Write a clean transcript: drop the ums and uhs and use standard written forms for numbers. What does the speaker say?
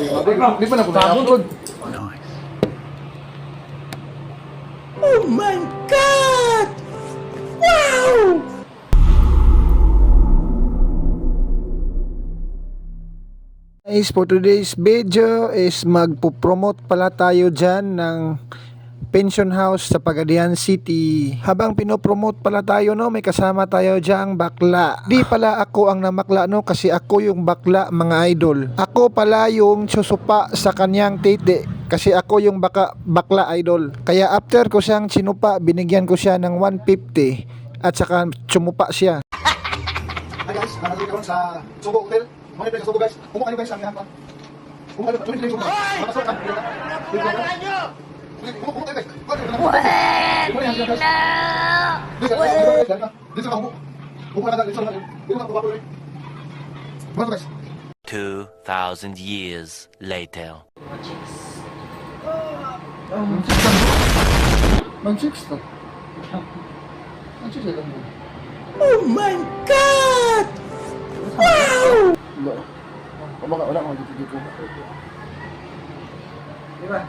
Di ba na po na-upload? Oh my God! Wow! Guys, for today's video is magpo-promote pala tayo dyan ng pension house sa Pagadian City. Habang pinopromote pala tayo, no, may kasama tayo dyang bakla. Di pala ako ang namakla, no, kasi ako yung bakla, mga idol. Ako pala yung susupa sa kanyang titi kasi ako yung bakla, idol. Kaya after ko siyang sinupa, binigyan ko siya ng 150 at saka sumupa siya. Hi guys, nandito karon sa Sugo Hotel. Mga sa Sugo guys. Kumuha kayo guys sa aming hangpan. Kumuha kayo sa Sugo. Makasok ka. Kumuha kayo guys. Dito ka hubo. Kumuha ka dito. Dito ka hubo. Kumuha guys. 2,000 years later. Man-chicks to. Man-chicks ito mo. Oh my God! Wow! Wala. Wala dito. Diba?